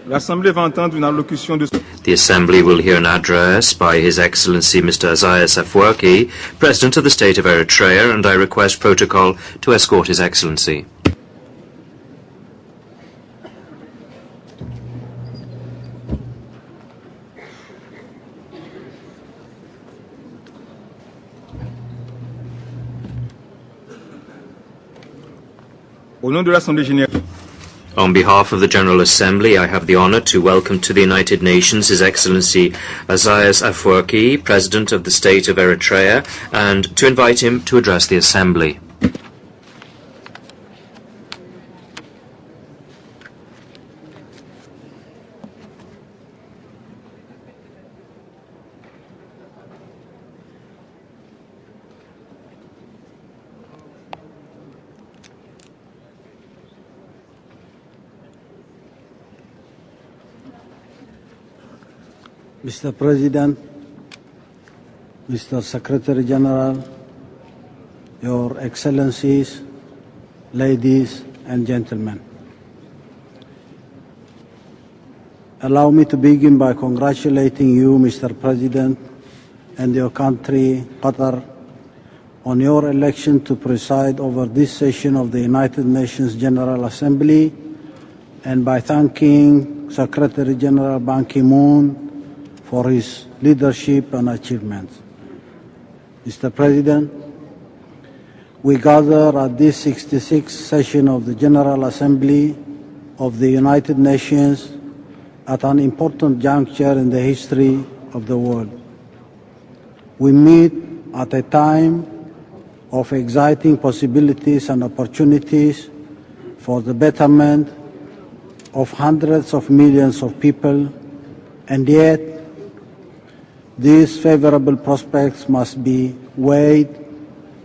L'Assemblée va entendre une allocution de... The Assembly will hear an address by His Excellency Mr. Isaias Afewerki, President of the State of Eritrea, and I request protocol to escort His Excellency. Au nom de l'Assemblée générale. On behalf of the General Assembly, I have the honor to welcome to the United Nations His Excellency Isaias Afewerki, President of the State of Eritrea, and to invite him to address the Assembly. Mr. President, Mr. Secretary General, Your Excellencies, ladies and gentlemen. Allow me to begin by congratulating you, Mr. President, and your country, Qatar, on your election to preside over this session of the United Nations General Assembly, and by thanking Secretary General Ban Ki-moon for his leadership and achievements. Mr. President, we gather at this 66th session of the General Assembly of the United Nations at an important juncture in the history of the world. We meet at a time of exciting possibilities and opportunities for the betterment of hundreds of millions of people, and yet these favorable prospects must be weighed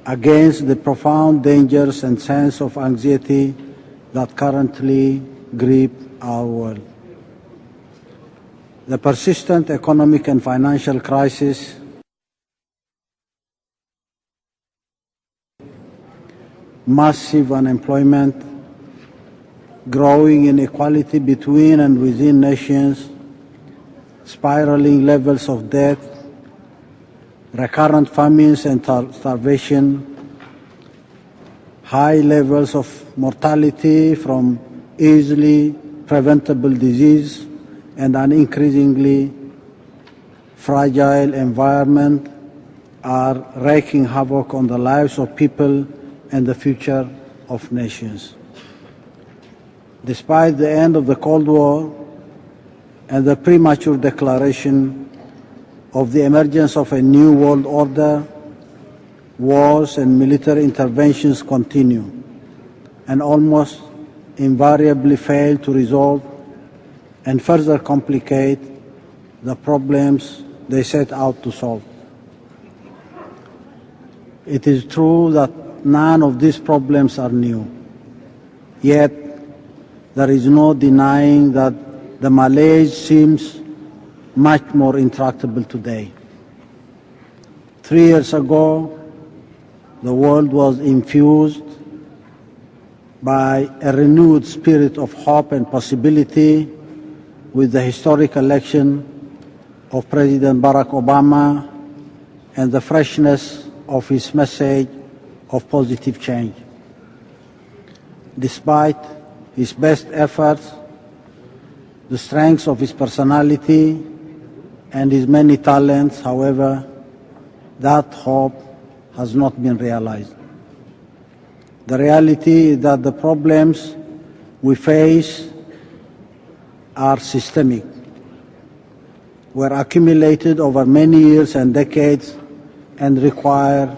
against the profound dangers and sense of anxiety that currently grip our world. The persistent economic and financial crisis, massive unemployment, growing inequality between and within nations, spiraling levels of debt, recurrent famines and starvation, high levels of mortality from easily preventable disease, and an increasingly fragile environment are wreaking havoc on the lives of people and the future of nations. Despite the end of the Cold War and the premature declaration of the emergence of a new world order, wars and military interventions continue and almost invariably fail to resolve and further complicate the problems they set out to solve. It is true that none of these problems are new, yet there is no denying that the malaise seems much more intractable today. 3 years ago, the world was infused by a renewed spirit of hope and possibility with the historic election of President Barack Obama and the freshness of his message of positive change. Despite his best efforts, the strength of his personality and his many talents, however, that hope has not been realized. The reality is that the problems we face are systemic, were accumulated over many years and decades, and require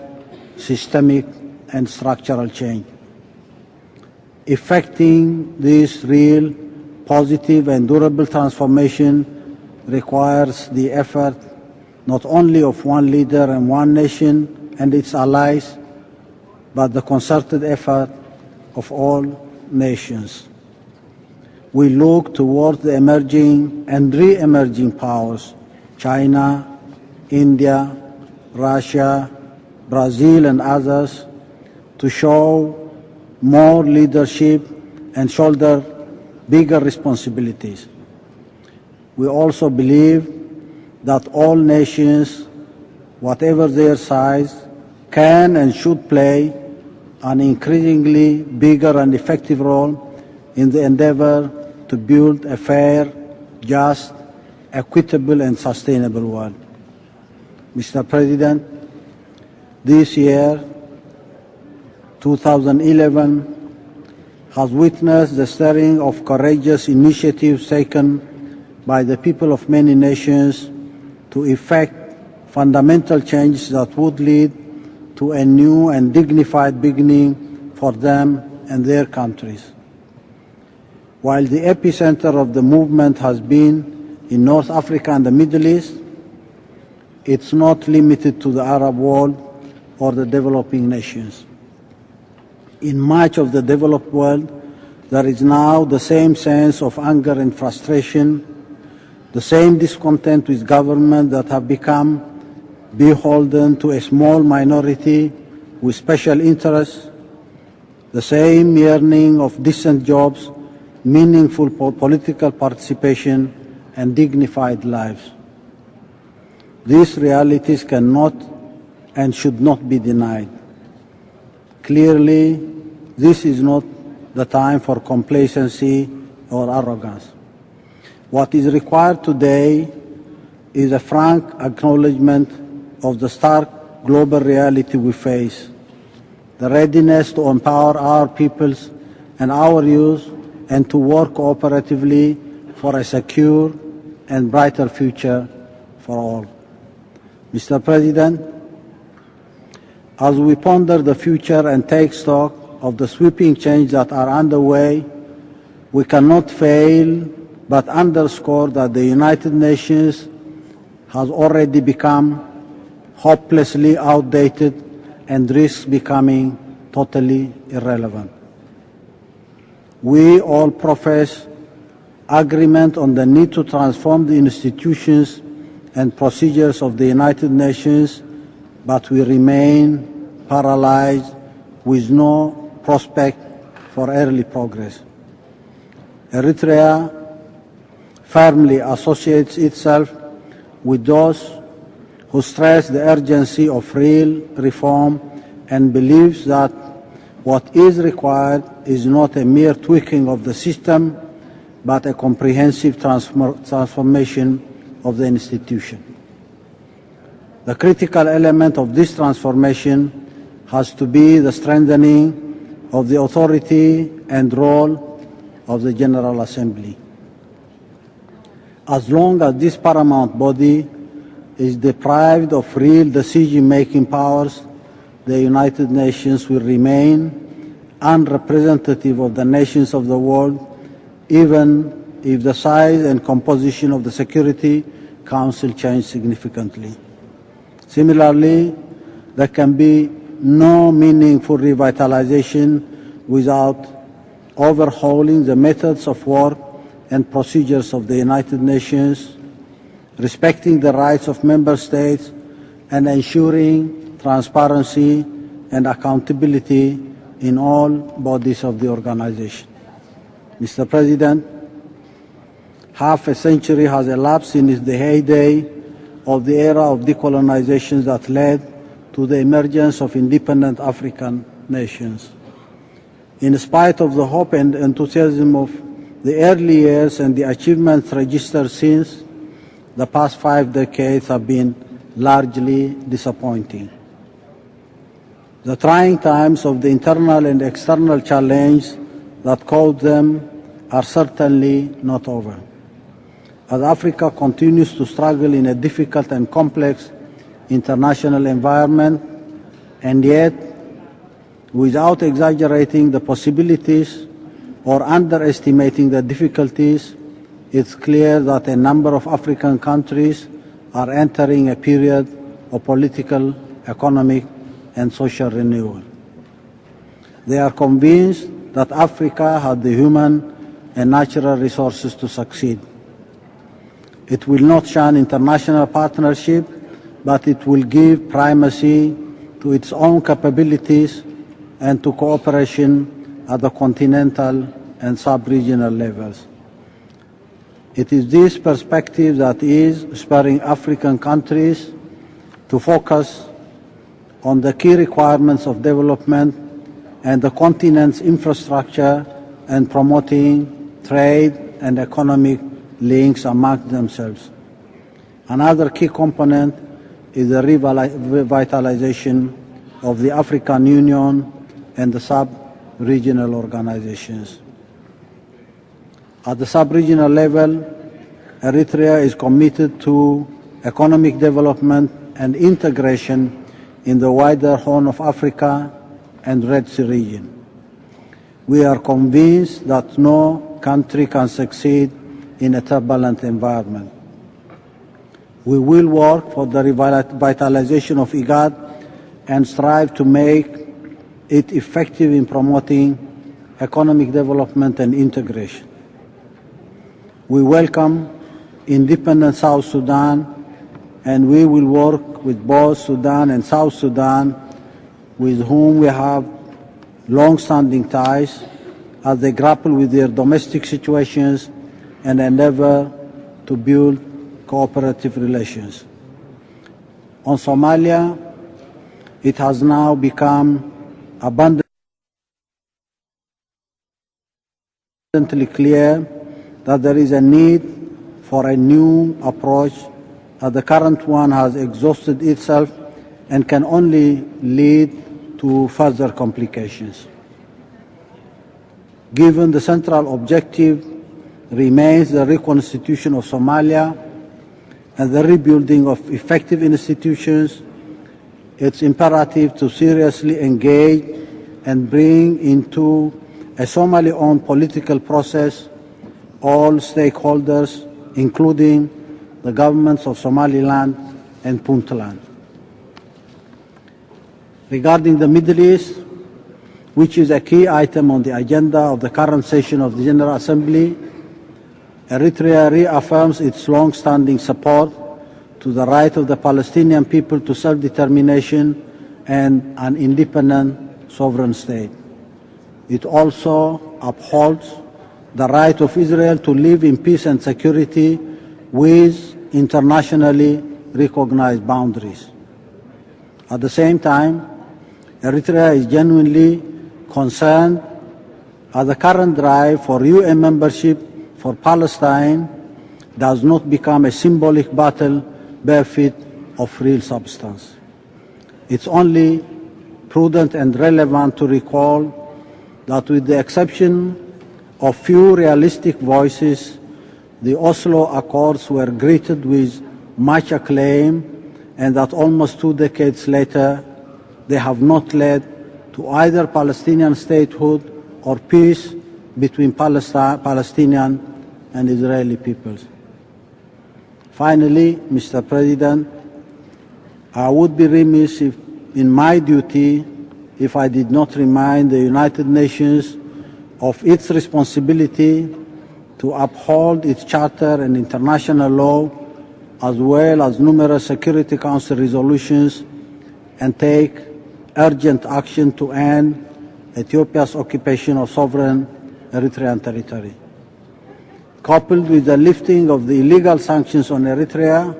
systemic and structural change. Effecting this real, positive and durable transformation requires the effort not only of one leader and one nation and its allies, but the concerted effort of all nations. We look towards the emerging and re-emerging powers, China, India, Russia, Brazil and others, to show more leadership and shoulder bigger responsibilities. We also believe that all nations, whatever their size, can and should play an increasingly bigger and effective role in the endeavor to build a fair, just, equitable and sustainable world. Mr. President, this year, 2011, has witnessed the stirring of courageous initiatives taken by the people of many nations to effect fundamental changes that would lead to a new and dignified beginning for them and their countries. While the epicenter of the movement has been in North Africa and the Middle East, it's not limited to the Arab world or the developing nations. In much of the developed world, there is now the same sense of anger and frustration, the same discontent with government that have become beholden to a small minority with special interests, the same yearning of decent jobs, meaningful political participation, and dignified lives. These realities cannot and should not be denied. Clearly, this is not the time for complacency or arrogance. What is required today is a frank acknowledgement of the stark global reality we face, the readiness to empower our peoples and our youth and to work cooperatively for a secure and brighter future for all. Mr. President, as we ponder the future and take stock of the sweeping changes that are underway, we cannot fail but underscore that the United Nations has already become hopelessly outdated and risks becoming totally irrelevant. We all profess agreement on the need to transform the institutions and procedures of the United Nations, but we remain paralyzed with no prospect for early progress. Eritrea firmly associates itself with those who stress the urgency of real reform and believes that what is required is not a mere tweaking of the system, but a comprehensive transformation of the institution. The critical element of this transformation has to be the strengthening of the authority and role of the General Assembly. As long as this paramount body is deprived of real decision-making powers, the United Nations will remain unrepresentative of the nations of the world, even if the size and composition of the Security Council change significantly. Similarly, there can be no meaningful revitalization without overhauling the methods of work and procedures of the United Nations, respecting the rights of member states, and ensuring transparency and accountability in all bodies of the organization. Mr. President, half a century has elapsed since the heyday of the era of decolonization that led to the emergence of independent African nations. In spite of the hope and enthusiasm of the early years and the achievements registered since, the past 5 decades have been largely disappointing. The trying times of the internal and external challenge that caused them are certainly not over. As Africa continues to struggle in a difficult and complex international environment, and yet, without exaggerating the possibilities or underestimating the difficulties, it's clear that a number of African countries are entering a period of political, economic, and social renewal. They are convinced that Africa has the human and natural resources to succeed. It will not shun international partnership, but it will give primacy to its own capabilities and to cooperation at the continental and sub-regional levels. It is this perspective that is spurring African countries to focus on the key requirements of development and the continent's infrastructure and promoting trade and economic links among themselves. Another key component is the revitalization of the African Union and the sub-regional organizations. At the sub-regional level, Eritrea is committed to economic development and integration in the wider Horn of Africa and Red Sea region. We are convinced that no country can succeed in a turbulent environment. We will work for the revitalization of IGAD and strive to make it effective in promoting economic development and integration. We welcome independent South Sudan, and we will work with both Sudan and South Sudan, with whom we have long-standing ties, as they grapple with their domestic situations and endeavor to build cooperative relations. On Somalia, it has now become abundantly clear that there is a need for a new approach, as the current one has exhausted itself and can only lead to further complications. Given the central objective remains the reconstitution of Somalia and the rebuilding of effective institutions, it's imperative to seriously engage and bring into a Somali-owned political process all stakeholders, including the governments of Somaliland and Puntland. Regarding the Middle East, which is a key item on the agenda of the current session of the General Assembly, Eritrea reaffirms its long-standing support to the right of the Palestinian people to self-determination and an independent sovereign state. It also upholds the right of Israel to live in peace and security with internationally recognized boundaries. At the same time, Eritrea is genuinely concerned at the current drive for UN membership for Palestine does not become a symbolic battle bereft of real substance. It's only prudent and relevant to recall that, with the exception of few realistic voices, the Oslo Accords were greeted with much acclaim, and that almost 2 decades later, they have not led to either Palestinian statehood or peace between Palestinian and Israeli peoples. Finally, Mr. President, I would be remiss in my duty if I did not remind the United Nations of its responsibility to uphold its charter and international law, as well as numerous Security Council resolutions, and take urgent action to end Ethiopia's occupation of sovereign Eritrean territory. Coupled with the lifting of the illegal sanctions on Eritrea,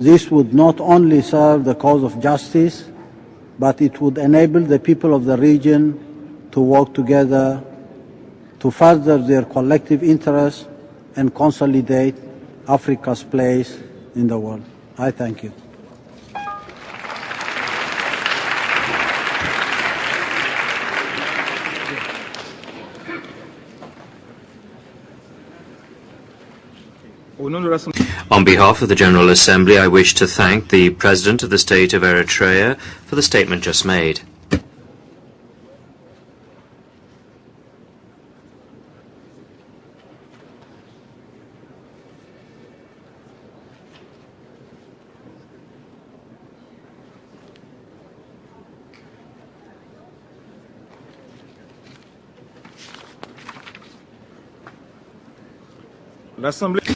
this would not only serve the cause of justice, but it would enable the people of the region to work together to further their collective interests and consolidate Africa's place in the world. I thank you. On behalf of the General Assembly, I wish to thank the President of the State of Eritrea for the statement just made. L'Assemblée